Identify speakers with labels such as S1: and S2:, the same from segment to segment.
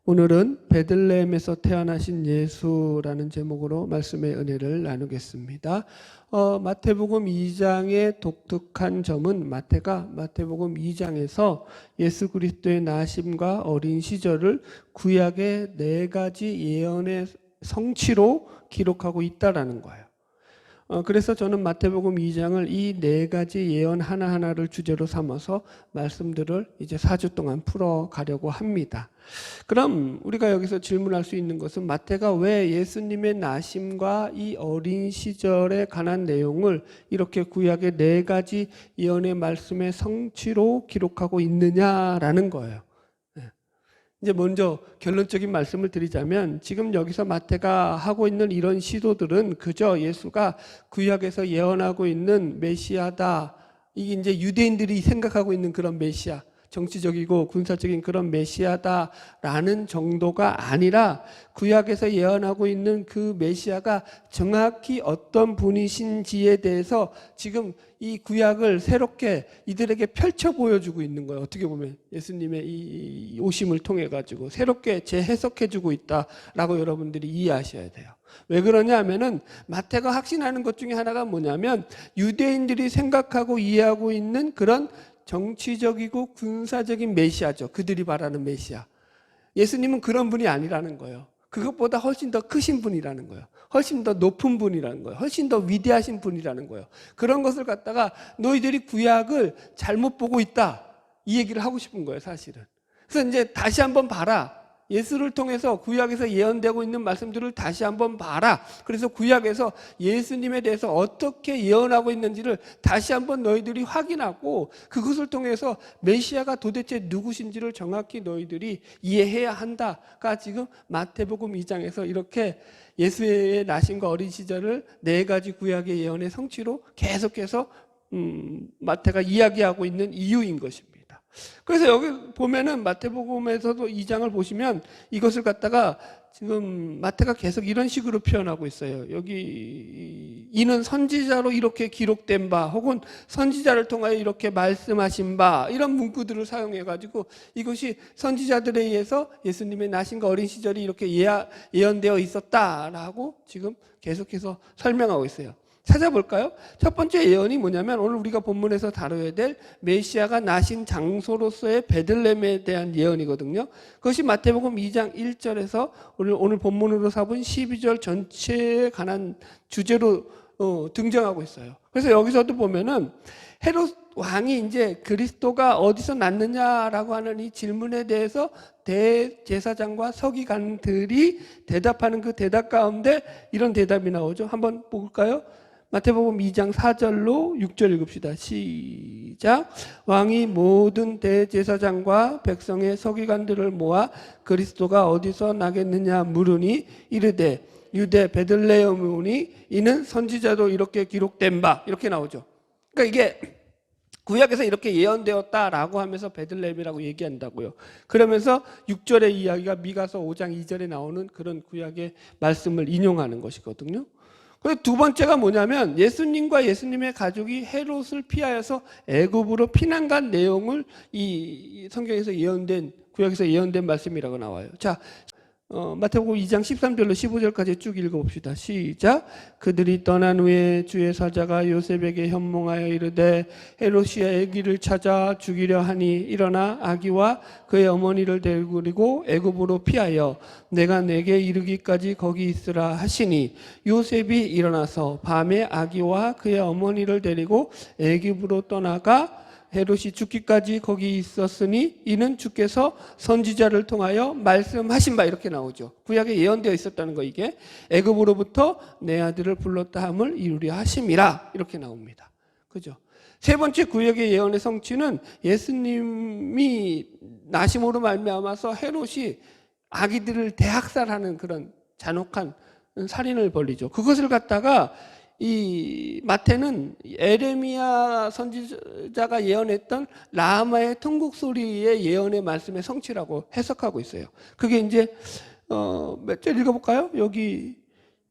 S1: 오늘은 베들레헴에서 태어나신 예수라는 제목으로 말씀의 은혜를 나누겠습니다. 마태복음 2장의 독특한 점은 마태복음 2장에서 예수 그리스도의 나심과 어린 시절을 구약의 4가지 예언의 성취로 기록하고 있다라는 거예요. 그래서 저는 마태복음 2장을 이 4가지 예언 하나하나를 주제로 삼아서 말씀들을 이제 4주 동안 풀어가려고 합니다. 그럼 우리가 여기서 질문할 수 있는 것은 마태가 왜 예수님의 나심과 이 어린 시절에 관한 내용을 이렇게 구약의 4가지 예언의 말씀의 성취로 기록하고 있느냐라는 거예요. 이제 먼저 결론적인 말씀을 드리자면 지금 여기서 마태가 하고 있는 이런 시도들은 그저 예수가 구약에서 예언하고 있는 메시아다. 이게 이제 유대인들이 생각하고 있는 그런 메시아, 정치적이고 군사적인 그런 메시아다라는 정도가 아니라 구약에서 예언하고 있는 그 메시아가 정확히 어떤 분이신지에 대해서 지금 이 구약을 새롭게 이들에게 펼쳐 보여주고 있는 거예요. 어떻게 보면 예수님의 이 오심을 통해 가지고 새롭게 재해석해 주고 있다라고 여러분들이 이해하셔야 돼요. 왜 그러냐 하면은 마태가 확신하는 것 중에 하나가 뭐냐면 유대인들이 생각하고 이해하고 있는 그런 정치적이고 군사적인 메시아죠. 그들이 말하는 메시아. 예수님은 그런 분이 아니라는 거예요. 그것보다 훨씬 더 크신 분이라는 거예요. 훨씬 더 높은 분이라는 거예요. 훨씬 더 위대하신 분이라는 거예요. 그런 것을 갖다가 너희들이 구약을 잘못 보고 있다. 이 얘기를 하고 싶은 거예요, 사실은. 그래서 이제 다시 한번 봐라. 예수를 통해서 구약에서 예언되고 있는 말씀들을 다시 한번 봐라. 그래서 구약에서 예수님에 대해서 어떻게 예언하고 있는지를 다시 한번 너희들이 확인하고 그것을 통해서 메시아가 도대체 누구신지를 정확히 너희들이 이해해야 한다가 지금 마태복음 2장에서 이렇게 예수의 나심과 어린 시절을 4가지 구약의 예언의 성취로 계속해서 마태가 이야기하고 있는 이유인 것입니다. 그래서 여기 보면은 마태복음에서도 2장을 보시면 이것을 갖다가 지금 마태가 계속 이런 식으로 표현하고 있어요. 여기 이는 선지자로 이렇게 기록된 바 혹은 선지자를 통하여 이렇게 말씀하신 바 이런 문구들을 사용해 가지고 이것이 선지자들에 의해서 예수님의 나심과 어린 시절이 이렇게 예언되어 있었다라고 지금 계속해서 설명하고 있어요. 찾아볼까요? 첫 번째 예언이 뭐냐면 오늘 우리가 본문에서 다뤄야 될 메시아가 나신 장소로서의 베들레헴에 대한 예언이거든요. 그것이 마태복음 2장 1절에서 오늘 본문으로 삼은 12절 전체에 관한 주제로 등장하고 있어요. 그래서 여기서도 보면은 헤롯 왕이 이제 그리스도가 어디서 났느냐라고 하는 이 질문에 대해서 대제사장과 서기관들이 대답하는 그 대답 가운데 이런 대답이 나오죠. 한번 볼까요? 마태복음 2장 4절로 6절 읽읍시다. 시작. 왕이 모든 대제사장과 백성의 서기관들을 모아 그리스도가 어디서 나겠느냐 물으니 이르되 유대 베들레헴이오니 이는 선지자도 이렇게 기록된 바 이렇게 나오죠. 그러니까 이게 구약에서 이렇게 예언되었다라고 하면서 베들레헴이라고 얘기한다고요. 그러면서 6절의 이야기가 미가서 5장 2절에 나오는 그런 구약의 말씀을 인용하는 것이거든요. 그리고 두 번째가 뭐냐면 예수님과 예수님의 가족이 헤롯을 피하여서 애굽으로 피난 간 내용을 이 성경에서 구약에서 예언된 말씀이라고 나와요. 자, 마태복음 2장 13절로 15절까지 쭉 읽어봅시다. 시작. 그들이 떠난 후에 주의 사자가 요셉에게 현몽하여 이르되 헤롯이 아기를 찾아 죽이려 하니 일어나 아기와 그의 어머니를 데리고 애굽으로 피하여 내가 내게 이르기까지 거기 있으라 하시니 요셉이 일어나서 밤에 아기와 그의 어머니를 데리고 애굽으로 떠나가 헤롯이 죽기까지 거기 있었으니 이는 주께서 선지자를 통하여 말씀하신 바 이렇게 나오죠. 구약에 예언되어 있었다는 거 이게 애굽으로부터 내 아들을 불렀다 함을 이루려 하심이라 이렇게 나옵니다. 그죠? 세 번째 구약의 예언의 성취는 예수님이 나심으로 말미암아서 헤롯이 아기들을 대학살하는 그런 잔혹한 살인을 벌이죠. 그것을 갖다가 이 마태는 에레미야 선지자가 예언했던 라마의 통곡 소리의 예언의 말씀의 성취라고 해석하고 있어요. 그게 이제 몇 절 읽어볼까요? 여기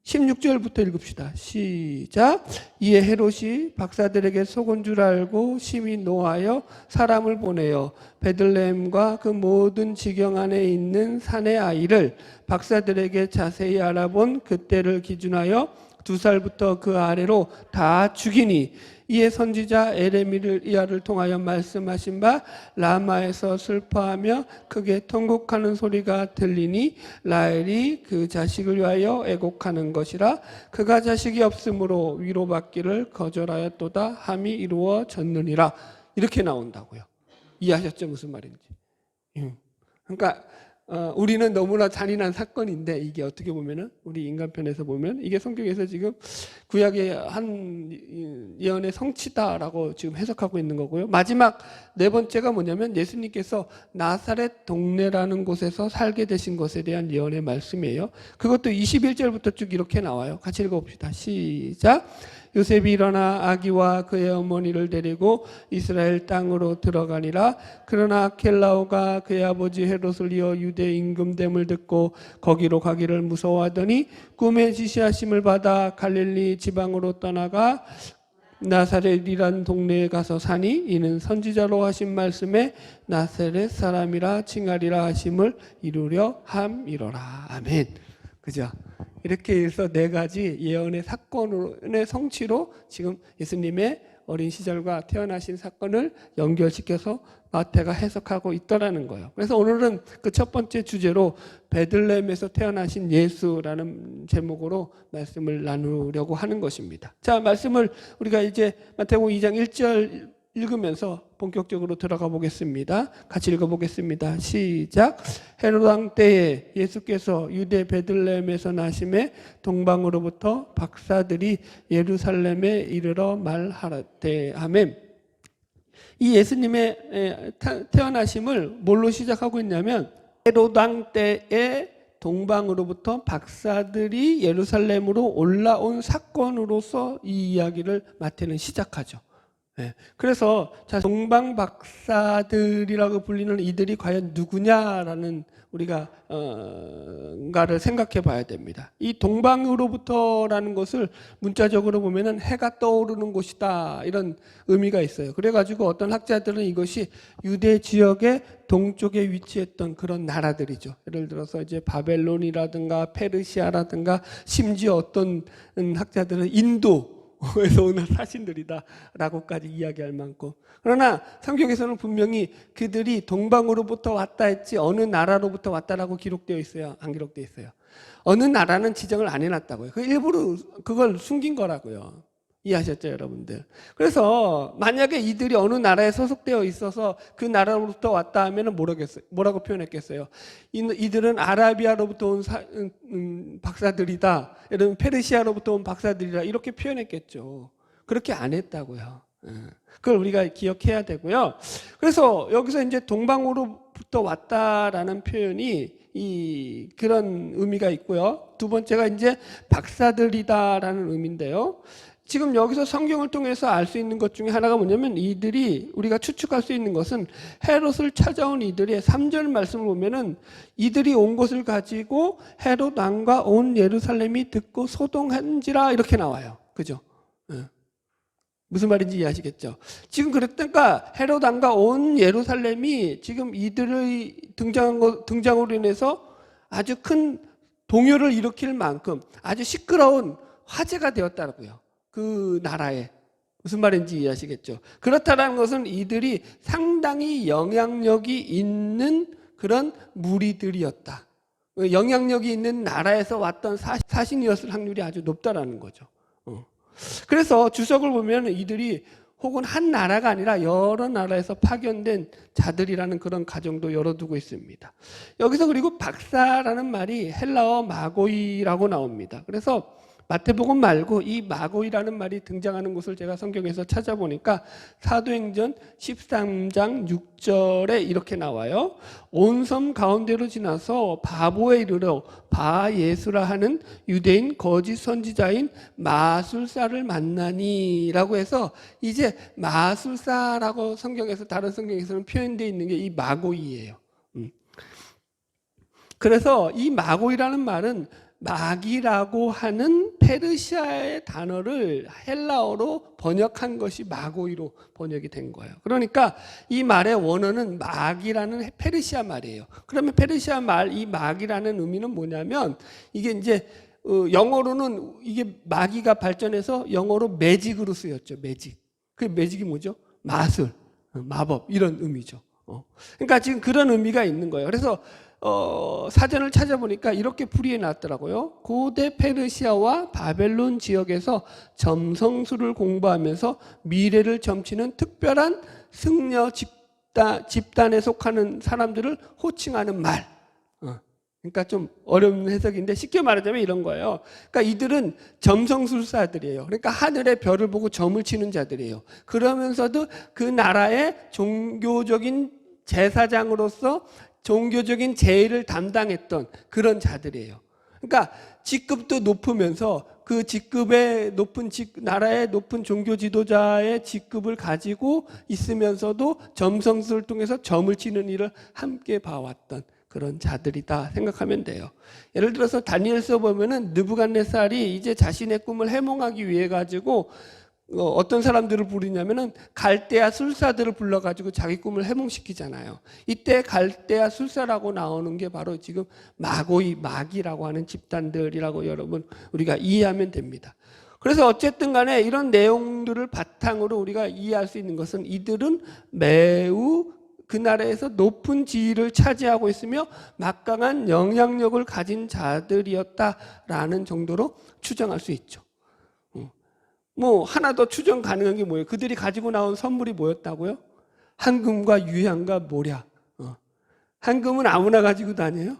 S1: 16절부터 읽읍시다. 시작. 이에 헤롯이 박사들에게 속은 줄 알고 심히 노하여 사람을 보내어 베들레헴과 그 모든 지경 안에 있는 산의 아이를 박사들에게 자세히 알아본 그때를 기준하여 2살부터 그 아래로 다 죽이니, 이에 선지자 에레미야를 통하여 말씀하신 바 라마에서 슬퍼하며 크게 통곡하는 소리가 들리니 라헬이 그 자식을 위하여 애곡하는 것이라. 그가 자식이 없으므로 위로받기를 거절하였도다 함이 이루어졌느니라. 이렇게 나온다고요. 이해하셨죠? 무슨 말인지. 그러니까 우리는 너무나 잔인한 사건인데, 이게 어떻게 보면은 우리 인간편에서 보면 이게 성경에서 지금 구약의 한 예언의 성취다라고 지금 해석하고 있는 거고요. 마지막 네 번째가 뭐냐면 예수님께서 나사렛 동네라는 곳에서 살게 되신 것에 대한 예언의 말씀이에요. 그것도 21절부터 쭉 이렇게 나와요. 같이 읽어봅시다. 시작. 요셉이 일어나 아기와 그의 어머니를 데리고 이스라엘 땅으로 들어가니라. 그러나 아켈라오가 그의 아버지 헤롯을 이어 유대 임금됨을 듣고 거기로 가기를 무서워하더니 꿈에 지시하심을 받아 갈릴리 지방으로 떠나가 나사렛이란 동네에 가서 사니 이는 선지자로 하신 말씀에 나사렛 사람이라 칭하리라 하심을 이루려 함이로라. 아멘. 그죠? 이렇게 해서 네 가지 예언의 사건의 성취로 지금 예수님의 어린 시절과 태어나신 사건을 연결시켜서 마태가 해석하고 있더라는 거예요. 그래서 오늘은 그 첫 번째 주제로 베들레헴에서 태어나신 예수라는 제목으로 말씀을 나누려고 하는 것입니다. 자, 말씀을 우리가 이제 마태복음 2장 1절 읽으면서 본격적으로 들어가 보겠습니다. 같이 읽어보겠습니다. 시작. 헤롯 왕 때에 예수께서 유대 베들레헴에서 나심에 동방으로부터 박사들이 예루살렘에 이르러 말하되. 아멘. 이 예수님의 태어나심을 뭘로 시작하고 있냐면 헤롯 왕 때에 동방으로부터 박사들이 예루살렘으로 올라온 사건으로서 이 이야기를 마태는 시작하죠. 네. 그래서 자, 동방 박사들이라고 불리는 이들이 과연 누구냐라는 우리가 가를 생각해 봐야 됩니다. 이 동방으로부터라는 것을 문자적으로 보면은 해가 떠오르는 곳이다, 이런 의미가 있어요. 그래가지고 어떤 학자들은 이것이 유대 지역의 동쪽에 위치했던 그런 나라들이죠. 예를 들어서 이제 바벨론이라든가 페르시아라든가 심지어 어떤 학자들은 인도에서 오는 사신들이다라고까지 이야기할 만큼. 그러나 성경에서는 분명히 그들이 동방으로부터 왔다 했지 어느 나라로부터 왔다라고 기록되어 있어요? 안 기록되어 있어요? 어느 나라는 지정을 안 해놨다고요. 그 일부러 그걸 숨긴 거라고요. 이해하셨죠, 여러분들? 그래서 만약에 이들이 어느 나라에 소속되어 있어서 그 나라로부터 왔다 하면 뭐라고 표현했겠어요? 이들은 아라비아로부터 온 박사들이다, 이런 페르시아로부터 온 박사들이다, 이렇게 표현했겠죠. 그렇게 안 했다고요. 그걸 우리가 기억해야 되고요. 그래서 여기서 이제 동방으로부터 왔다라는 표현이 그런 의미가 있고요. 두 번째가 이제 박사들이다라는 의미인데요. 지금 여기서 성경을 통해서 알 수 있는 것 중에 하나가 뭐냐면, 이들이 우리가 추측할 수 있는 것은 헤롯을 찾아온 이들의 3절 말씀을 보면은 이들이 온 것을 가지고 헤롯 왕과 온 예루살렘이 듣고 소동한지라, 이렇게 나와요. 그죠? 무슨 말인지 이해하시겠죠? 지금 그랬다니까 헤롯 왕과 온 예루살렘이 지금 이들의 등장으로 인해서 아주 큰 동요를 일으킬 만큼 아주 시끄러운 화제가 되었다고요. 그 나라에. 무슨 말인지 이해하시겠죠? 그렇다는 것은 이들이 상당히 영향력이 있는 그런 무리들이었다. 영향력이 있는 나라에서 왔던 사신이었을 확률이 아주 높다라는 거죠. 그래서 주석을 보면 이들이 혹은 한 나라가 아니라 여러 나라에서 파견된 자들이라는 그런 가정도 열어두고 있습니다. 여기서 그리고 박사라는 말이 헬라어 마고이라고 나옵니다. 그래서 마태복음 말고 이 마고이라는 말이 등장하는 곳을 제가 성경에서 찾아보니까 사도행전 13장 6절에 이렇게 나와요. 온 섬 가운데로 지나서 바보에 이르러 바예수라 하는 유대인 거짓 선지자인 마술사를 만나니 라고 해서, 이제 마술사라고 성경에서, 다른 성경에서는 표현되어 있는 게 이 마고이예요. 그래서 이 마고이라는 말은 마귀라고 하는 페르시아의 단어를 헬라어로 번역한 것이 마고이로 번역이 된 거예요. 그러니까 이 말의 원어는 마귀라는 페르시아 말이에요. 그러면 페르시아 말 이 마귀라는 의미는 뭐냐면 이게 이제 영어로는 이게 마귀가 발전해서 영어로 매직으로 쓰였죠. 매직. 그 매직이 뭐죠? 마술, 마법 이런 의미죠. 그러니까 지금 그런 의미가 있는 거예요. 그래서 사전을 찾아보니까 이렇게 풀이해 놨더라고요. 고대 페르시아와 바벨론 지역에서 점성술을 공부하면서 미래를 점치는 특별한 승려 집단에 속하는 사람들을 호칭하는 말. 그러니까 좀 어려운 해석인데 쉽게 말하자면 이런 거예요. 그러니까 이들은 점성술사들이에요. 그러니까 하늘의 별을 보고 점을 치는 자들이에요. 그러면서도 그 나라의 종교적인 제사장으로서 종교적인 제의를 담당했던 그런 자들이에요. 그러니까 직급도 높으면서 그 직급의 높은 나라의 높은 종교 지도자의 직급을 가지고 있으면서도 점성술을 통해서 점을 치는 일을 함께 봐왔던 그런 자들이다 생각하면 돼요. 예를 들어서 다니엘서 보면은 느부갓네살이 이제 자신의 꿈을 해몽하기 위해 가지고 어떤 사람들을 부르냐면은 갈대아 술사들을 불러가지고 자기 꿈을 해몽시키잖아요. 이때 갈대아 술사라고 나오는 게 바로 지금 마귀라고 하는 집단들이라고 여러분 우리가 이해하면 됩니다. 그래서 어쨌든 간에 이런 내용들을 바탕으로 우리가 이해할 수 있는 것은 이들은 매우 그 나라에서 높은 지위를 차지하고 있으며 막강한 영향력을 가진 자들이었다라는 정도로 추정할 수 있죠. 뭐 하나 더 추정 가능한 게 뭐예요? 그들이 가지고 나온 선물이 뭐였다고요? 황금과 유향과 모략. 황금은 아무나 가지고 다녀요?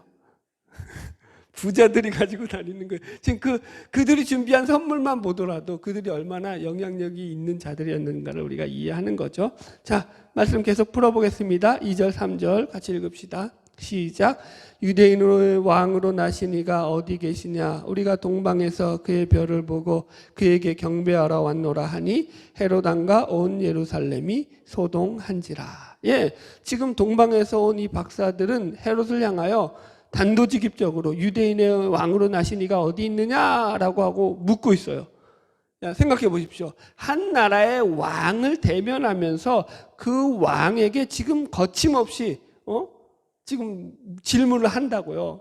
S1: 부자들이 가지고 다니는 거예요. 지금 그들이 준비한 선물만 보더라도 그들이 얼마나 영향력이 있는 자들이었는가를 우리가 이해하는 거죠. 자, 말씀 계속 풀어보겠습니다. 2절, 3절 같이 읽읍시다. 시작. 유대인의 왕으로 나신 이가 어디 계시냐? 우리가 동방에서 그의 별을 보고 그에게 경배하러 왔노라 하니 헤롯 왕과 온 예루살렘이 소동한지라. 예, 지금 동방에서 온 이 박사들은 헤롯을 향하여 단도직입적으로 유대인의 왕으로 나신 이가 어디 있느냐라고 하고 묻고 있어요. 생각해 보십시오. 한 나라의 왕을 대면하면서 그 왕에게 지금 거침없이 지금 질문을 한다고요.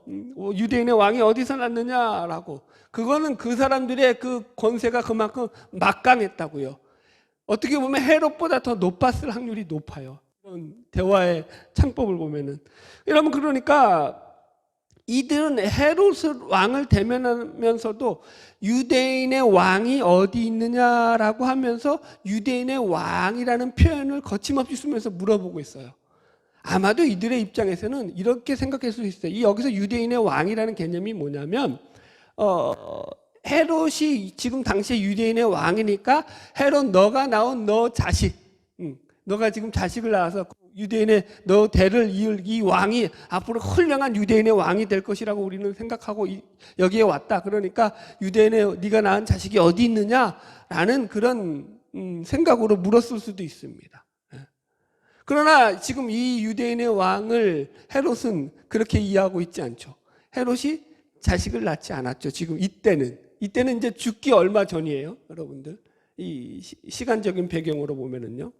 S1: 유대인의 왕이 어디서 났느냐라고. 그거는 그 사람들의 그 권세가 그만큼 막강했다고요. 어떻게 보면 헤롯보다 더 높았을 확률이 높아요. 대화의 창법을 보면은. 여러분 그러니까 이들은 헤롯 왕을 대면하면서도 유대인의 왕이 어디 있느냐라고 하면서 유대인의 왕이라는 표현을 거침없이 쓰면서 물어보고 있어요. 아마도 이들의 입장에서는 이렇게 생각할 수 있어요. 여기서 유대인의 왕이라는 개념이 뭐냐면 헤롯이 지금 당시에 유대인의 왕이니까 헤롯 너가 낳은 너 자식, 너가 지금 자식을 낳아서 유대인의 너 대를 이을 이 왕이 앞으로 훌륭한 유대인의 왕이 될 것이라고 우리는 생각하고 여기에 왔다. 그러니까 유대인의 네가 낳은 자식이 어디 있느냐라는 그런 생각으로 물었을 수도 있습니다. 그러나 지금 이 유대인의 왕을 헤롯은 그렇게 이해하고 있지 않죠. 헤롯이 자식을 낳지 않았죠. 지금 이때는 이제 죽기 얼마 전이에요, 여러분들. 이 시간적인 배경으로 보면은요.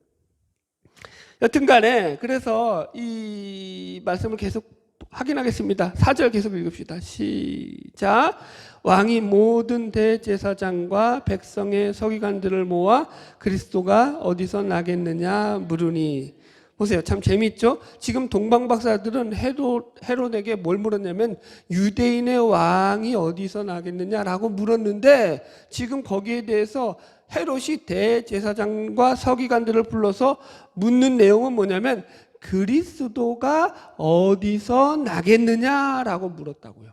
S1: 여튼간에 그래서 이 말씀을 계속 확인하겠습니다. 4절 계속 읽읍시다. 시작. 왕이 모든 대제사장과 백성의 서기관들을 모아 그리스도가 어디서 나겠느냐 물으니. 보세요. 참 재미있죠? 지금 동방박사들은 헤롯에게 뭘 물었냐면 유대인의 왕이 어디서 나겠느냐라고 물었는데 지금 거기에 대해서 헤롯이 대제사장과 서기관들을 불러서 묻는 내용은 뭐냐면 그리스도가 어디서 나겠느냐라고 물었다고요.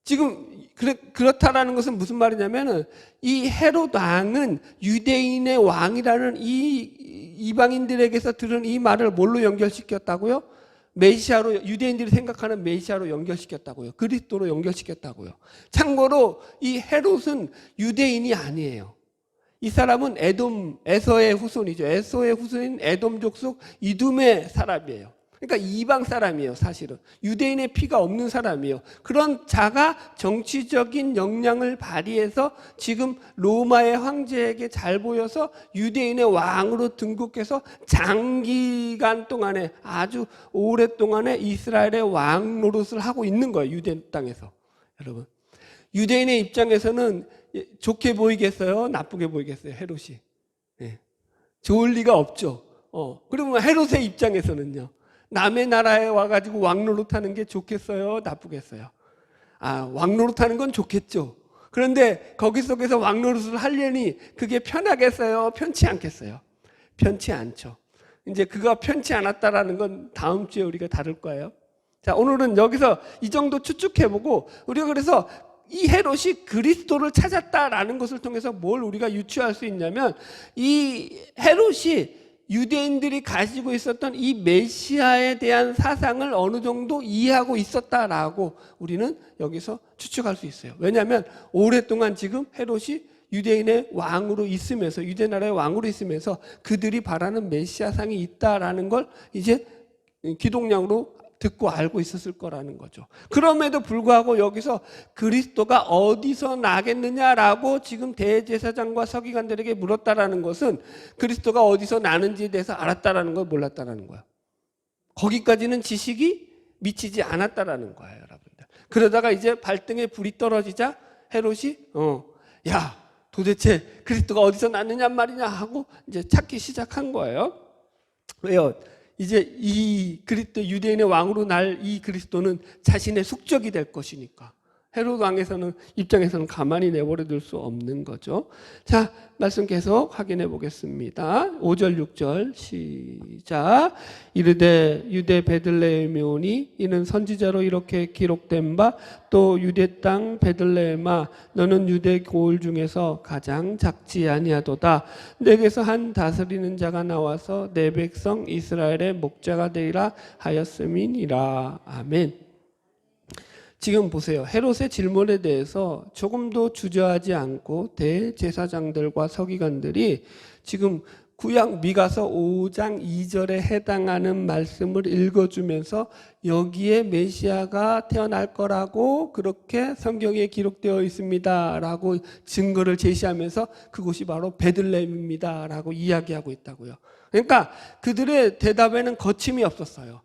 S1: 지금 그렇다라는 것은 무슨 말이냐면 이 헤롯 왕은 유대인의 왕이라는 이 이방인들에게서 들은 이 말을 뭘로 연결시켰다고요? 메시아로, 유대인들이 생각하는 메시아로 연결시켰다고요. 그리스도로 연결시켰다고요. 참고로 이 헤롯은 유대인이 아니에요. 이 사람은 에서의 후손이죠. 에서의 후손인 에돔 족속 이둠의 사람이에요. 그러니까 이방 사람이에요. 사실은 유대인의 피가 없는 사람이에요. 그런 자가 정치적인 역량을 발휘해서 지금 로마의 황제에게 잘 보여서 유대인의 왕으로 등극해서 장기간 동안에, 아주 오랫동안에 이스라엘의 왕 노릇을 하고 있는 거예요. 유대 땅에서. 여러분, 유대인의 입장에서는 좋게 보이겠어요? 나쁘게 보이겠어요? 헤롯이? 네. 좋을 리가 없죠. 그러면 헤롯의 입장에서는요, 남의 나라에 와가지고 왕노릇하는 게 좋겠어요? 나쁘겠어요? 왕노릇하는 건 좋겠죠. 그런데 거기 속에서 왕노릇을 하려니 그게 편하겠어요? 편치 않겠어요? 편치 않죠. 이제 그가 편치 않았다라는 건 다음 주에 우리가 다룰 거예요. 자, 오늘은 여기서 이 정도 추측해보고, 우리가 그래서 이 헤롯이 그리스도를 찾았다라는 것을 통해서 뭘 우리가 유추할 수 있냐면, 이 헤롯이 유대인들이 가지고 있었던 이 메시아에 대한 사상을 어느 정도 이해하고 있었다라고 우리는 여기서 추측할 수 있어요. 왜냐하면 오랫동안 지금 헤롯이 유대인의 왕으로 있으면서, 유대 나라의 왕으로 있으면서 그들이 바라는 메시아상이 있다라는 걸 이제 기독량으로 듣고 알고 있었을 거라는 거죠. 그럼에도 불구하고 여기서 그리스도가 어디서 나겠느냐라고 지금 대제사장과 서기관들에게 물었다라는 것은 그리스도가 어디서 나는지에 대해서 알았다라는 걸 몰랐다라는 거예요. 거기까지는 지식이 미치지 않았다라는 거예요, 여러분들. 그러다가 이제 발등에 불이 떨어지자 헤롯이 야, 도대체 그리스도가 어디서 났느냐 말이냐 하고 이제 찾기 시작한 거예요. 왜요? 이제 이 그리스도, 유대인의 왕으로 날 이 그리스도는 자신의 숙적이 될 것이니까 헤롯 왕에서는 입장에서는 가만히 내버려 둘 수 없는 거죠. 자, 말씀 계속 확인해 보겠습니다. 5절 6절 시작. 이르되 유대 베들레헴에 오니 이는 선지자로 이렇게 기록된 바, 또 유대 땅 베들레헴아 너는 유대 고을 중에서 가장 작지 아니하도다. 내게서 한 다스리는 자가 나와서 내 백성 이스라엘의 목자가 되리라 하였음이니라. 아멘. 지금 보세요. 헤롯의 질문에 대해서 조금도 주저하지 않고 대제사장들과 서기관들이 지금 구약 미가서 5장 2절에 해당하는 말씀을 읽어주면서 여기에 메시아가 태어날 거라고 그렇게 성경에 기록되어 있습니다 라고 증거를 제시하면서 그곳이 바로 베들레헴입니다 라고 이야기하고 있다고요. 그러니까 그들의 대답에는 거침이 없었어요.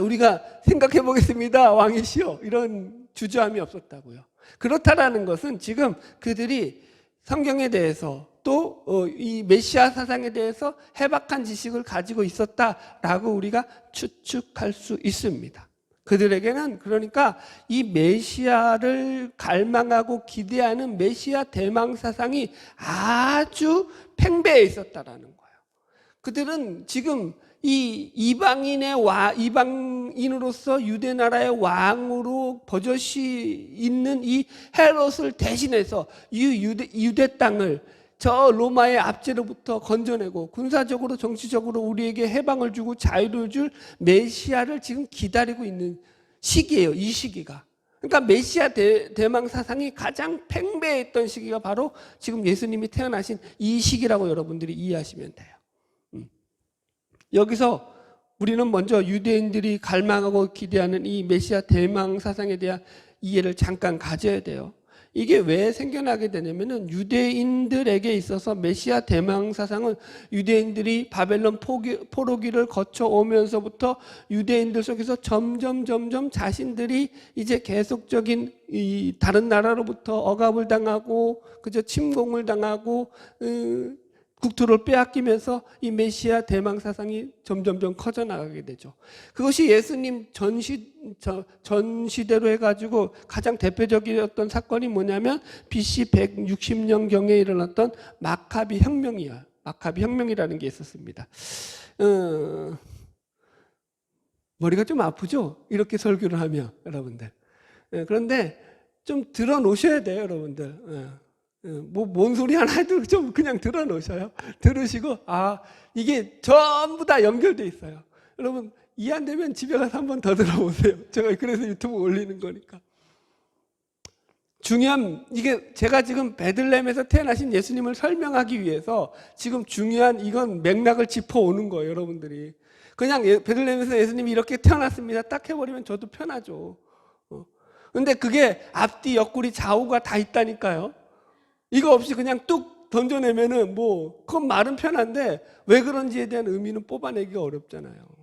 S1: 우리가 생각해 보겠습니다, 왕이시여, 이런 주저함이 없었다고요. 그렇다라는 것은 지금 그들이 성경에 대해서 또 이 메시아 사상에 대해서 해박한 지식을 가지고 있었다라고 우리가 추측할 수 있습니다. 그들에게는 그러니까 이 메시아를 갈망하고 기대하는 메시아 대망 사상이 아주 팽배해 있었다라는 거예요. 그들은 지금 이 이방인으로서 유대 나라의 왕으로 버젓이 있는 이 헤롯을 대신해서 이 유대 땅을 저 로마의 압제로부터 건져내고 군사적으로 정치적으로 우리에게 해방을 주고 자유를 줄 메시아를 지금 기다리고 있는 시기예요. 이 시기가. 그러니까 메시아 대망 사상이 가장 팽배했던 시기가 바로 지금 예수님이 태어나신 이 시기라고 여러분들이 이해하시면 돼요. 여기서 우리는 먼저 유대인들이 갈망하고 기대하는 이 메시아 대망 사상에 대한 이해를 잠깐 가져야 돼요. 이게 왜 생겨나게 되냐면은 유대인들에게 있어서 메시아 대망 사상은 유대인들이 바벨론 포로기를 거쳐 오면서부터 유대인들 속에서 점점 자신들이 이제 계속적인 이 다른 나라로부터 억압을 당하고 그저 침공을 당하고 국토를 빼앗기면서 이 메시아 대망 사상이 점점 커져나가게 되죠. 그것이 예수님 전시대로 해가지고 가장 대표적이었던 사건이 뭐냐면 BC 160년경에 일어났던 마카비 혁명이야. 마카비 혁명이라는 게 있었습니다. 머리가 좀 아프죠? 이렇게 설교를 하면 여러분들. 그런데 좀 들어 놓으셔야 돼요, 여러분들. 뭔 소리 하나 해도 좀 그냥 들어 놓으셔요. 들으시고 이게 전부 다 연결돼 있어요. 여러분 이해 안 되면 집에 가서 한 번 더 들어보세요. 제가 그래서 유튜브 올리는 거니까. 중요한 이게 제가 지금 베들레헴에서 태어나신 예수님을 설명하기 위해서 지금 중요한 이건 맥락을 짚어오는 거예요, 여러분들이. 그냥 베들레헴에서 예수님이 이렇게 태어났습니다. 딱 해버리면 저도 편하죠. 근데 그게 앞뒤 옆구리 좌우가 다 있다니까요. 이거 없이 그냥 뚝 던져내면은 그건 말은 편한데 왜 그런지에 대한 의미는 뽑아내기가 어렵잖아요.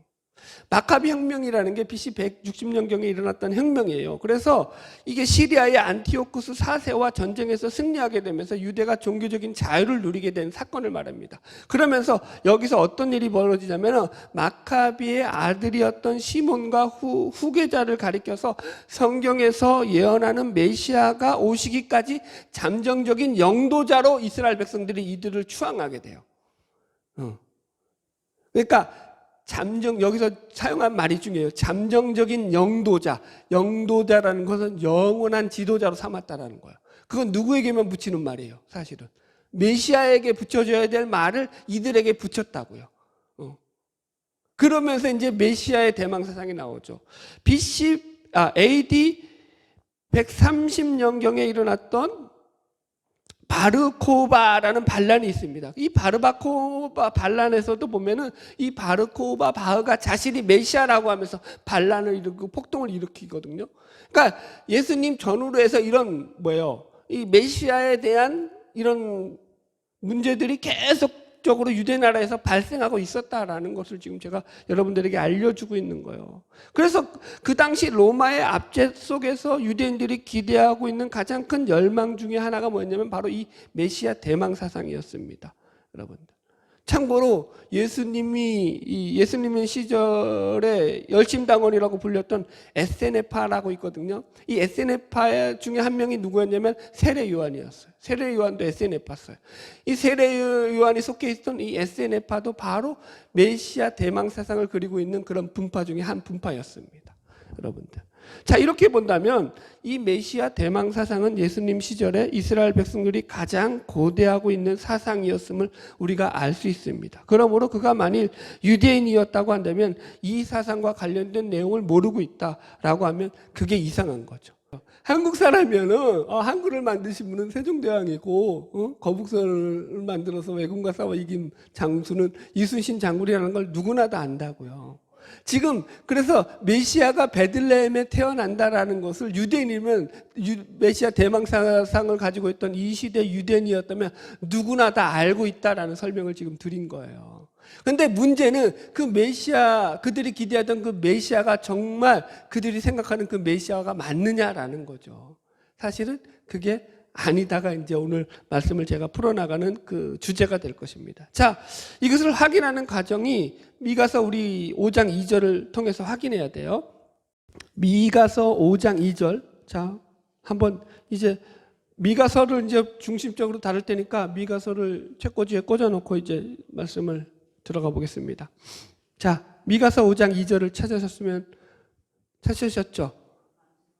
S1: 마카비 혁명이라는 게 BC 160년경에 일어났던 혁명이에요. 그래서 이게 시리아의 안티오쿠스 4세와 전쟁에서 승리하게 되면서 유대가 종교적인 자유를 누리게 된 사건을 말합니다. 그러면서 여기서 어떤 일이 벌어지냐면 마카비의 아들이었던 시몬과 후계자를 가리켜서 성경에서 예언하는 메시아가 오시기까지 잠정적인 영도자로 이스라엘 백성들이 이들을 추앙하게 돼요. 그러니까 여기서 사용한 말이 중요해요. 잠정적인 영도자라는 것은 영원한 지도자로 삼았다라는 거예요. 그건 누구에게만 붙이는 말이에요. 사실은 메시아에게 붙여줘야 될 말을 이들에게 붙였다고요. 그러면서 이제 메시아의 대망 사상이 나오죠. AD 130년경에 일어났던 바르코바라는 반란이 있습니다. 이 바르코바 반란에서도 보면은 이 바르코바 바흐가 자신이 메시아라고 하면서 반란을 일으키고 폭동을 일으키거든요. 그러니까 예수님 전후로 해서 이런 이 메시아에 대한 이런 문제들이 계속적으로 유대 나라에서 발생하고 있었다라는 것을 지금 제가 여러분들에게 알려주고 있는 거예요. 그래서 그 당시 로마의 압제 속에서 유대인들이 기대하고 있는 가장 큰 열망 중에 하나가 뭐였냐면 바로 이 메시아 대망 사상이었습니다. 여러분들. 참고로 예수님의 시절에 열심당원이라고 불렸던 에세네파라고 있거든요. 이 에세네파 중에 한 명이 누구였냐면 세례 요한이었어요. 세례 요한도 에세네파였어요. 이 세례 요한이 속해 있던 이 에세네파도 바로 메시아 대망 사상을 그리고 있는 그런 분파 중에 한 분파였습니다. 여러분들. 자, 이렇게 본다면 이 메시아 대망 사상은 예수님 시절에 이스라엘 백성들이 가장 고대하고 있는 사상이었음을 우리가 알 수 있습니다. 그러므로 그가 만일 유대인이었다고 한다면 이 사상과 관련된 내용을 모르고 있다라고 하면 그게 이상한 거죠. 한국 사람이면은 한글을 만드신 분은 세종대왕이고 거북선을 만들어서 왜군과 싸워 이긴 장수는 이순신 장군이라는 걸 누구나 다 안다고요. 지금 그래서 메시아가 베들레헴에 태어난다라는 것을 유대인이면 메시아 대망 사상을 가지고 있던 이 시대 유대인이었다면 누구나 다 알고 있다라는 설명을 지금 드린 거예요. 그런데 문제는 그 메시아, 그들이 기대하던 그 메시아가 정말 그들이 생각하는 그 메시아가 맞느냐라는 거죠. 사실은 그게 아니다가 이제 오늘 말씀을 제가 풀어나가는 그 주제가 될 것입니다. 자, 이것을 확인하는 과정이 미가서 우리 5장 2절을 통해서 확인해야 돼요. 미가서 5장 2절. 자, 한번 이제 미가서를 이제 중심적으로 다룰 테니까 미가서를 책꽂이에 꽂아놓고 이제 말씀을 들어가 보겠습니다. 자, 미가서 5장 2절을 찾으셨죠?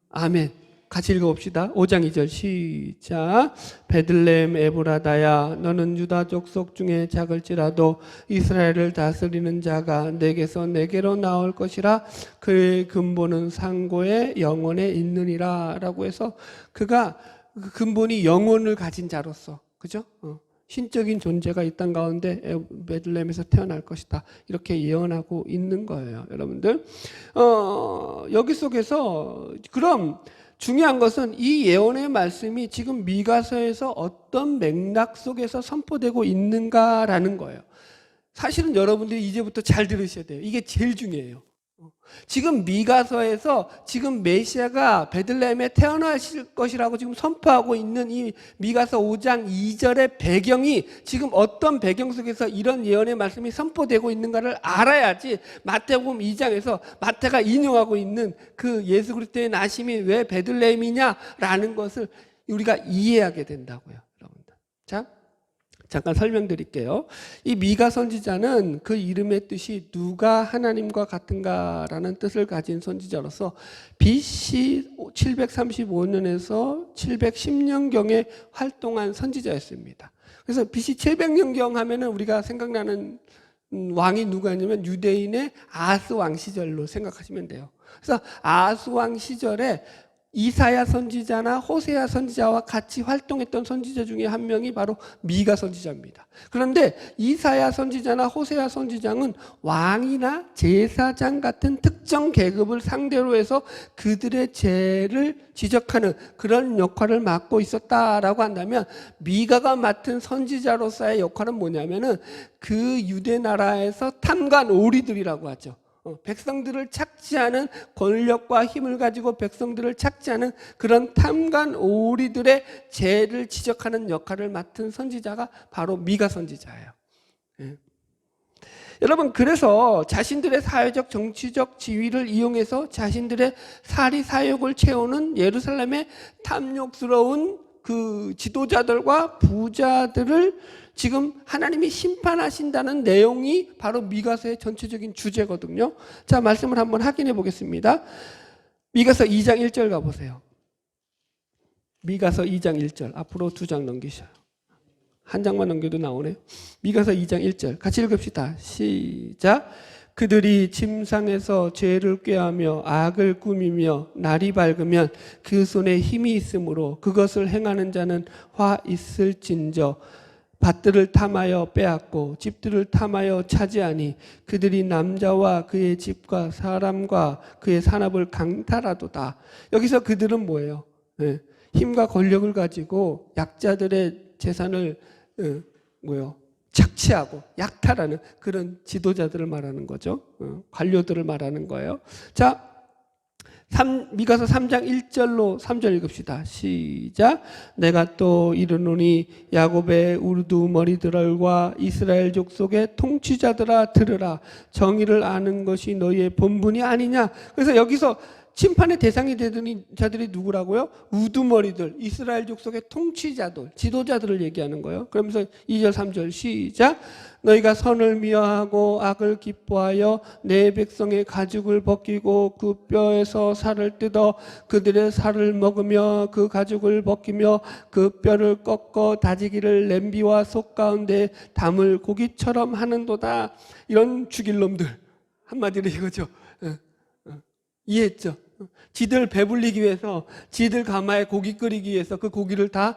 S1: 아멘. 같이 읽어봅시다. 5장 2절 시작. 베들레헴 에브라다야 너는 유다 족속 중에 작을지라도 이스라엘을 다스리는 자가 내게서 내게로 나올 것이라 그의 근본은 상고의 영원에 있느니라 라고 해서 그가 그 근본이 영혼을 가진 자로서 그죠? 신적인 존재가 이 땅 가운데 베들레헴에서 태어날 것이다. 이렇게 예언하고 있는 거예요. 여러분들 여기 속에서 그럼 중요한 것은 이 예언의 말씀이 지금 미가서에서 어떤 맥락 속에서 선포되고 있는가라는 거예요. 사실은 여러분들이 이제부터 잘 들으셔야 돼요. 이게 제일 중요해요. 지금 미가서에서 지금 메시아가 베들레헴에 태어나실 것이라고 지금 선포하고 있는 이 미가서 5장 2절의 배경이 지금 어떤 배경 속에서 이런 예언의 말씀이 선포되고 있는가를 알아야지 마태복음 2장에서 마태가 인용하고 있는 그 예수 그리스도의 나심이 왜 베들레헴이냐라는 것을 우리가 이해하게 된다고요, 여러분들. 자, 잠깐 설명드릴게요. 이 미가 선지자는 그 이름의 뜻이 누가 하나님과 같은가라는 뜻을 가진 선지자로서 BC 735년에서 710년경에 활동한 선지자였습니다. 그래서 BC 700년경 하면은 우리가 생각나는 왕이 누구냐면 유대인의 아하스 왕 시절로 생각하시면 돼요. 그래서 아하스 왕 시절에 이사야 선지자나 호세아 선지자와 같이 활동했던 선지자 중에 한 명이 바로 미가 선지자입니다. 그런데 이사야 선지자나 호세아 선지자는 왕이나 제사장 같은 특정 계급을 상대로 해서 그들의 죄를 지적하는 그런 역할을 맡고 있었다라고 한다면, 미가가 맡은 선지자로서의 역할은 뭐냐면은 그 유대 나라에서 탐관 오리들이라고 하죠. 백성들을 착취하는 권력과 힘을 가지고 백성들을 착취하는 그런 탐관 오리들의 죄를 지적하는 역할을 맡은 선지자가 바로 미가 선지자예요. 예. 여러분, 그래서 자신들의 사회적 정치적 지위를 이용해서 자신들의 사리 사욕을 채우는 예루살렘의 탐욕스러운 그 지도자들과 부자들을 지금 하나님이 심판하신다는 내용이 바로 미가서의 전체적인 주제거든요. 자, 말씀을 한번 확인해 보겠습니다. 미가서 2장 1절 가보세요. 미가서 2장 1절. 앞으로 2장 넘기셔요. 한 장만 넘겨도 나오네요. 미가서 2장 1절 같이 읽읍시다. 시작. 그들이 침상에서 죄를 꾀하며 악을 꾸미며 날이 밝으면 그 손에 힘이 있으므로 그것을 행하는 자는 화 있을진저. 밭들을 탐하여 빼앗고 집들을 탐하여 차지하니 그들이 남자와 그의 집과 사람과 그의 산업을 강탈하도다. 여기서 그들은 뭐예요? 힘과 권력을 가지고 약자들의 재산을 착취하고 약탈하는 그런 지도자들을 말하는 거죠. 관료들을 말하는 거예요. 자, 미가서 3장 1절로 3절 읽읍시다. 시작. 내가 또 이르노니 야곱의 우두머리들과 이스라엘 족속의 통치자들아 들으라. 정의를 아는 것이 너희의 본분이 아니냐. 그래서 여기서 심판의 대상이 되는 자들이 누구라고요? 우두머리들, 이스라엘 족속의 통치자들, 지도자들을 얘기하는 거예요. 그러면서 2절 3절 시작. 너희가 선을 미워하고 악을 기뻐하여 내 백성의 가죽을 벗기고 그 뼈에서 살을 뜯어 그들의 살을 먹으며 그 가죽을 벗기며 그 뼈를 꺾어 다지기를 냄비와 속 가운데 담을 고기처럼 하는도다. 이런 죽일 놈들, 한마디로 이거죠. 이해했죠? 지들 배불리기 위해서, 지들 가마에 고기 끓이기 위해서 그 고기를 다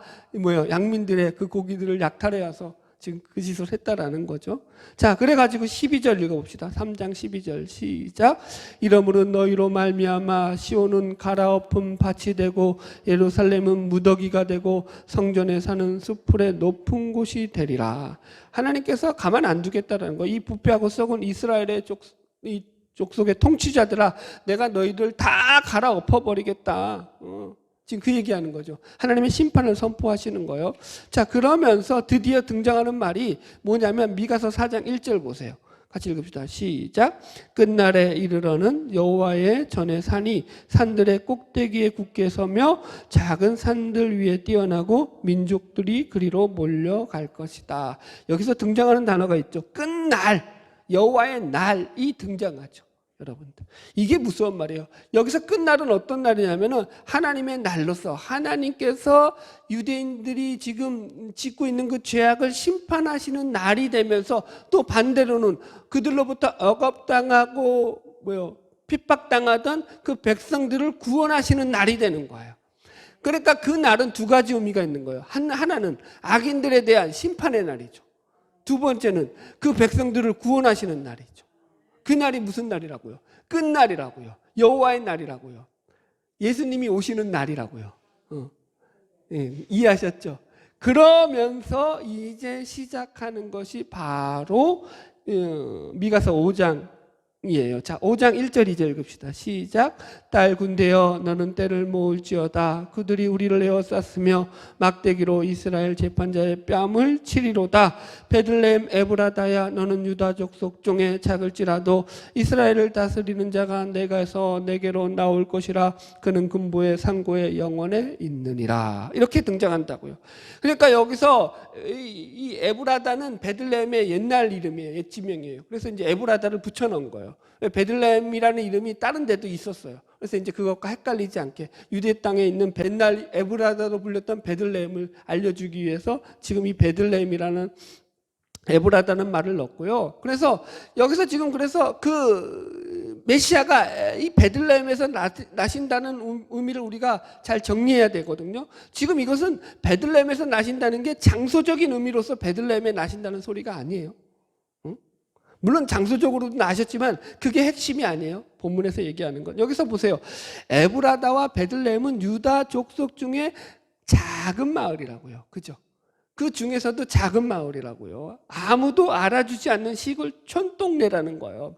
S1: 양민들의 그 고기들을 약탈해 와서 지금 그 짓을 했다라는 거죠. 자, 그래가지고 12절 읽어봅시다. 3장 12절 시작. 이러므로 너희로 말미암아 시온은 갈아엎은 밭이 되고 예루살렘은 무더기가 되고 성전에 사는 수풀의 높은 곳이 되리라. 하나님께서 가만 안 두겠다라는 거. 이 부패하고 썩은 이스라엘의 족속의 통치자들아, 내가 너희들 다 갈아엎어버리겠다. 지금 그 얘기하는 거죠. 하나님의 심판을 선포하시는 거예요. 자, 그러면서 드디어 등장하는 말이 뭐냐면 미가서 4장 1절 보세요. 같이 읽읍시다. 시작. 끝날에 이르러는 여호와의 전의 산이 산들의 꼭대기에 굳게 서며 작은 산들 위에 뛰어나고 민족들이 그리로 몰려갈 것이다. 여기서 등장하는 단어가 있죠. 끝날, 여호와의 날이 등장하죠. 여러분들, 이게 무서운 말이에요. 여기서 끝날은 어떤 날이냐면은 하나님의 날로서 하나님께서 유대인들이 지금 짓고 있는 그 죄악을 심판하시는 날이 되면서, 또 반대로는 그들로부터 억압당하고 핍박당하던 그 백성들을 구원하시는 날이 되는 거예요. 그러니까 그 날은 두 가지 의미가 있는 거예요. 하나는 악인들에 대한 심판의 날이죠. 두 번째는 그 백성들을 구원하시는 날이죠. 그 날이 무슨 날이라고요? 끝날이라고요. 여호와의 날이라고요. 예수님이 오시는 날이라고요. 이해하셨죠? 그러면서 이제 시작하는 것이 바로 미가서 5장이에요. 자, 5장 1절 2절 읽읍시다. 시작. 딸 군대여 너는 때를 모을지어다. 그들이 우리를 에워쌌으며 막대기로 이스라엘 재판자의 뺨을 치리로다. 베들레헴 에브라다야 너는 유다 족속 중에 작을지라도 이스라엘을 다스리는 자가 내가서 내게로 나올 것이라. 그는 근보의 상고의 영원에 있느니라. 이렇게 등장한다고요. 그러니까 여기서 이 에브라다는 베들레헴의 옛날 이름이에요. 옛 지명이에요. 그래서 이제 에브라다를 붙여놓은 거예요. 베들레헴이라는 이름이 다른 데도 있었어요. 그래서 이제 그것과 헷갈리지 않게 유대 땅에 있는 벤날 에브라다로 불렸던 베들레헴을 알려주기 위해서 지금 이 베들레헴이라는 에브라다는 말을 넣고요. 그래서 여기서 지금 그래서 그 메시아가 이 베들레헴에서 나신다는 의미를 우리가 잘 정리해야 되거든요. 지금 이것은 베들레헴에서 나신다는 게 장소적인 의미로서 베들레헴에 나신다는 소리가 아니에요. 응? 물론 장소적으로도 나셨지만 그게 핵심이 아니에요. 본문에서 얘기하는 건. 여기서 보세요. 에브라다와 베들레헴은 유다 족속 중에 작은 마을이라고요. 그죠? 그 중에서도 작은 마을이라고요. 아무도 알아주지 않는 시골 촌동네라는 거예요.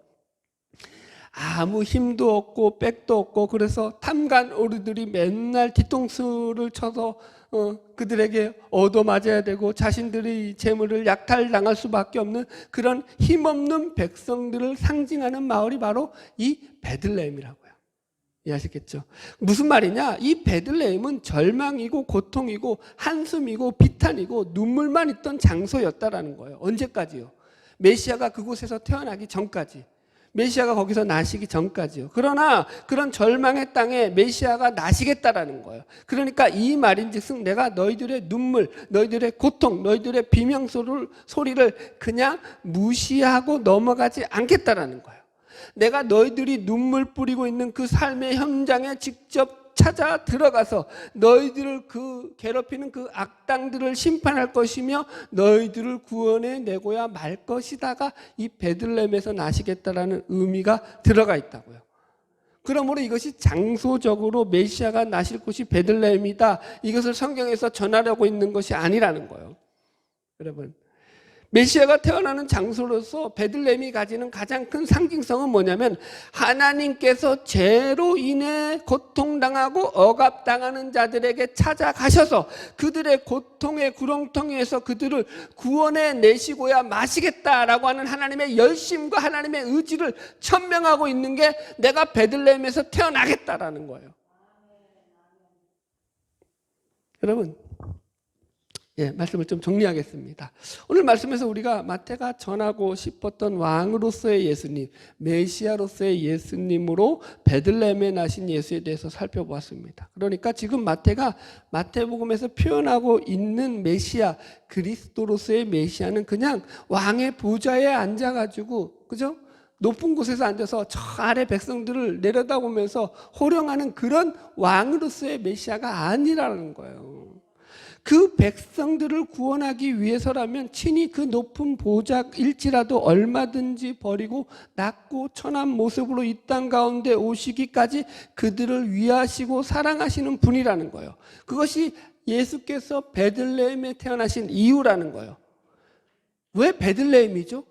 S1: 아무 힘도 없고 백도 없고 그래서 탐관 오리들이 맨날 뒤통수를 쳐서 그들에게 얻어맞아야 되고 자신들의 재물을 약탈당할 수밖에 없는 그런 힘없는 백성들을 상징하는 마을이 바로 이 베들레헴이라고요. 이해하시겠죠? 무슨 말이냐? 이 베들레헴은 절망이고 고통이고 한숨이고 비탄이고 눈물만 있던 장소였다라는 거예요. 언제까지요? 메시아가 그곳에서 태어나기 전까지. 메시아가 거기서 나시기 전까지요. 그러나 그런 절망의 땅에 메시아가 나시겠다라는 거예요. 그러니까 이 말인즉슨 내가 너희들의 눈물, 너희들의 고통, 너희들의 비명소리를 그냥 무시하고 넘어가지 않겠다라는 거예요. 내가 너희들이 눈물 뿌리고 있는 그 삶의 현장에 직접 찾아 들어가서 너희들을 그 괴롭히는 그 악당들을 심판할 것이며 너희들을 구원해 내고야 말 것이다가 이 베들레헴에서 나시겠다라는 의미가 들어가 있다고요. 그러므로 이것이 장소적으로 메시아가 나실 곳이 베들레헴이다. 이것을 성경에서 전하려고 있는 것이 아니라는 거예요. 여러분, 메시아가 태어나는 장소로서 베들레헴이 가지는 가장 큰 상징성은 뭐냐면 하나님께서 죄로 인해 고통당하고 억압당하는 자들에게 찾아가셔서 그들의 고통의 구렁텅이에서 그들을 구원해 내시고야 마시겠다라고 하는 하나님의 열심과 하나님의 의지를 천명하고 있는 게 내가 베들레헴에서 태어나겠다라는 거예요. 여러분, 말씀을 좀 정리하겠습니다. 오늘 말씀에서 우리가 마태가 전하고 싶었던 왕으로서의 예수님, 메시아로서의 예수님으로 베들레헴에 나신 예수에 대해서 살펴보았습니다. 그러니까 지금 마태가 마태복음에서 표현하고 있는 메시아, 그리스도로서의 메시아는 그냥 왕의 보좌에 앉아가지고, 그죠? 높은 곳에서 앉아서 저 아래 백성들을 내려다보면서 호령하는 그런 왕으로서의 메시아가 아니라는 거예요. 그 백성들을 구원하기 위해서라면 친히 그 높은 보좌일지라도 얼마든지 버리고 낮고 천한 모습으로 이 땅 가운데 오시기까지 그들을 위하시고 사랑하시는 분이라는 거예요. 그것이 예수께서 베들레헴에 태어나신 이유라는 거예요. 왜 베들레헴이죠?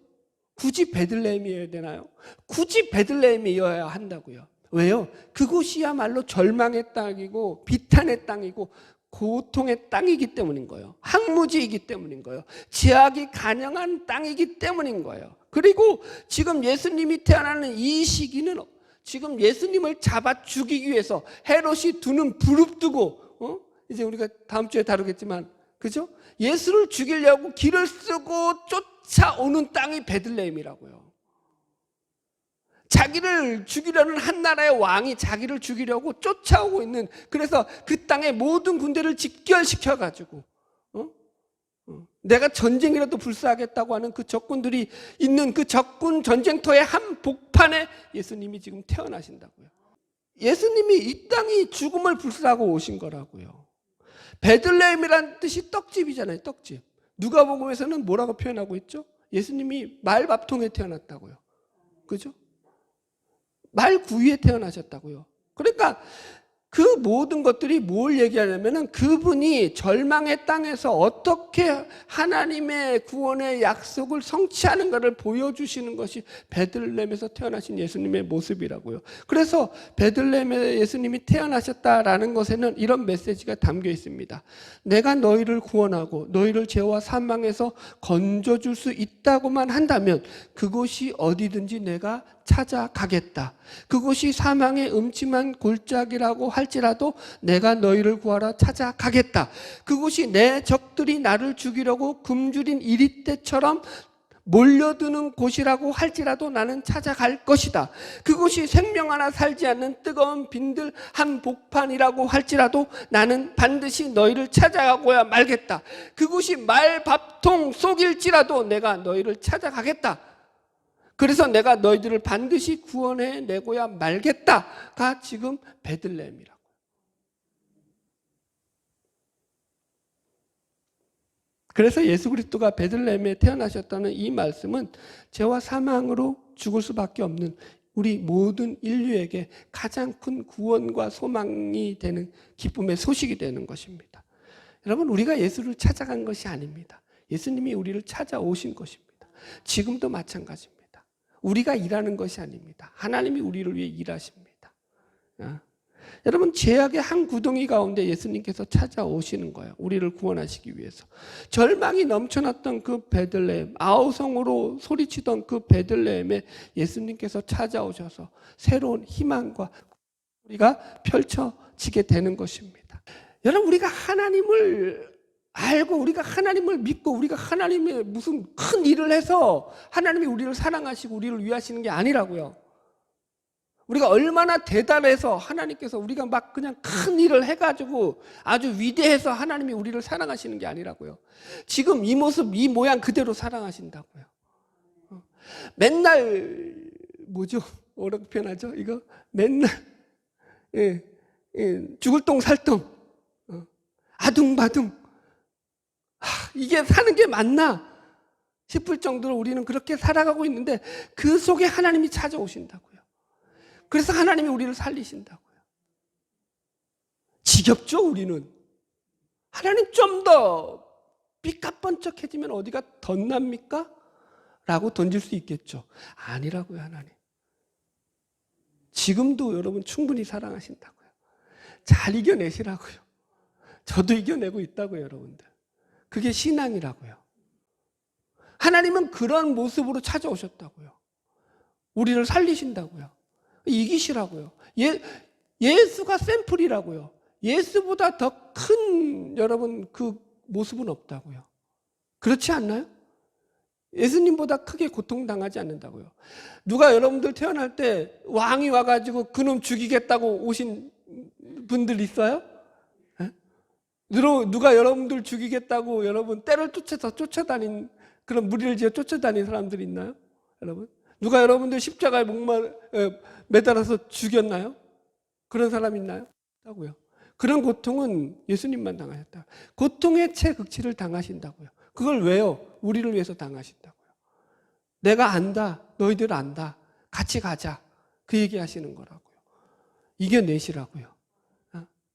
S1: 굳이 베들레헴이어야 되나요? 굳이 베들레헴이어야 한다고요. 왜요? 그곳이야말로 절망의 땅이고 비탄의 땅이고 고통의 땅이기 때문인 거예요. 항무지이기 때문인 거예요. 제약이 간영한 땅이기 때문인 거예요. 그리고 지금 예수님이 태어나는 이 시기는 지금 예수님을 잡아 죽이기 위해서 헤롯이 두 눈 부릅뜨고 이제 우리가 다음 주에 다루겠지만 그죠? 예수를 죽이려고 길을 쓰고 쫓아오는 땅이 베들레헴이라고요. 자기를 죽이려는 한 나라의 왕이 자기를 죽이려고 쫓아오고 있는, 그래서 그 땅의 모든 군대를 집결시켜가지고 내가 전쟁이라도 불사하겠다고 하는 그 적군들이 있는 그 적군 전쟁터의 한 복판에 예수님이 지금 태어나신다고요. 예수님이 이 땅이 죽음을 불사하고 오신 거라고요. 베들레헴이라는 뜻이 떡집이잖아요. 떡집. 누가복음에서는 뭐라고 표현하고 있죠? 예수님이 말밥통에 태어났다고요. 그죠? 말 구유에 태어나셨다고요. 그러니까 그 모든 것들이 뭘 얘기하냐면은 그분이 절망의 땅에서 어떻게 하나님의 구원의 약속을 성취하는 것을 보여주시는 것이 베들레헴에서 태어나신 예수님의 모습이라고요. 그래서 베들레헴에 예수님이 태어나셨다라는 것에는 이런 메시지가 담겨 있습니다. 내가 너희를 구원하고 너희를 죄와 사망에서 건져줄 수 있다고만 한다면 그곳이 어디든지 내가 찾아가겠다. 그곳이 사망의 음침한 골짜기라고 할지라도 내가 너희를 구하러 찾아가겠다. 그곳이 내 적들이 나를 죽이려고 굶주린 이리떼처럼 몰려드는 곳이라고 할지라도 나는 찾아갈 것이다. 그곳이 생명 하나 살지 않는 뜨거운 빈들 한 복판이라고 할지라도 나는 반드시 너희를 찾아가고야 말겠다. 그곳이 말밥통 속일지라도 내가 너희를 찾아가겠다. 그래서 내가 너희들을 반드시 구원해내고야 말겠다가 지금 베들레헴이라고. 그래서 예수 그리스도가 베들레헴에 태어나셨다는 이 말씀은 죄와 사망으로 죽을 수밖에 없는 우리 모든 인류에게 가장 큰 구원과 소망이 되는 기쁨의 소식이 되는 것입니다. 여러분, 우리가 예수를 찾아간 것이 아닙니다. 예수님이 우리를 찾아오신 것입니다. 지금도 마찬가지입니다. 우리가 일하는 것이 아닙니다. 하나님이 우리를 위해 일하십니다. 여러분, 죄악의 한 구덩이 가운데 예수님께서 찾아오시는 거예요. 우리를 구원하시기 위해서. 절망이 넘쳐났던 그 베들레헴, 아우성으로 소리치던 그 베들레헴에 예수님께서 찾아오셔서 새로운 희망과 우리가 펼쳐지게 되는 것입니다. 여러분, 우리가 하나님을 알고 우리가 하나님을 믿고 우리가 하나님의 무슨 큰 일을 해서 하나님이 우리를 사랑하시고 우리를 위하시는 게 아니라고요. 우리가 얼마나 대단해서 하나님께서 우리가 막 그냥 큰 일을 해가지고 아주 위대해서 하나님이 우리를 사랑하시는 게 아니라고요. 지금 이 모습, 이 모양 그대로 사랑하신다고요. 맨날 뭐죠? 뭐라고 표현하죠? 이거 맨날 죽을 똥 살똥 아둥바둥 이게 사는 게 맞나 싶을 정도로 우리는 그렇게 살아가고 있는데 그 속에 하나님이 찾아오신다고요. 그래서 하나님이 우리를 살리신다고요. 지겹죠, 우리는. 하나님 좀 더 삐까뻔쩍해지면 어디가 덧납니까? 라고 던질 수 있겠죠. 아니라고요, 하나님. 지금도 여러분 충분히 사랑하신다고요. 잘 이겨내시라고요. 저도 이겨내고 있다고요, 여러분들. 그게 신앙이라고요. 하나님은 그런 모습으로 찾아오셨다고요. 우리를 살리신다고요. 이기시라고요. 예수가 샘플이라고요. 예수보다 더 큰 여러분 그 모습은 없다고요. 그렇지 않나요? 예수님보다 크게 고통당하지 않는다고요. 누가 여러분들 태어날 때 왕이 와가지고 그놈 죽이겠다고 오신 분들 있어요? 누가 여러분들 죽이겠다고 여러분 때를 쫓아서 쫓아다닌 그런 무리를 지어 쫓아다닌 사람들이 있나요? 여러분? 누가 여러분들 십자가에 매달아서 죽였나요? 그런 사람 있나요? 없다고요. 그런 고통은 예수님만 당하셨다. 고통의 최극치를 당하신다고요. 그걸 왜요? 우리를 위해서 당하신다고요. 내가 안다. 너희들 안다. 같이 가자. 그 얘기하시는 거라고요. 이겨내시라고요.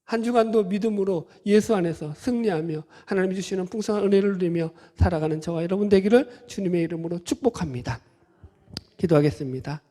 S1: 한 주간도 믿음으로 예수 안에서 승리하며 하나님이 주시는 풍성한 은혜를 누리며 살아가는 저와 여러분 되기를 주님의 이름으로 축복합니다. 기도하겠습니다.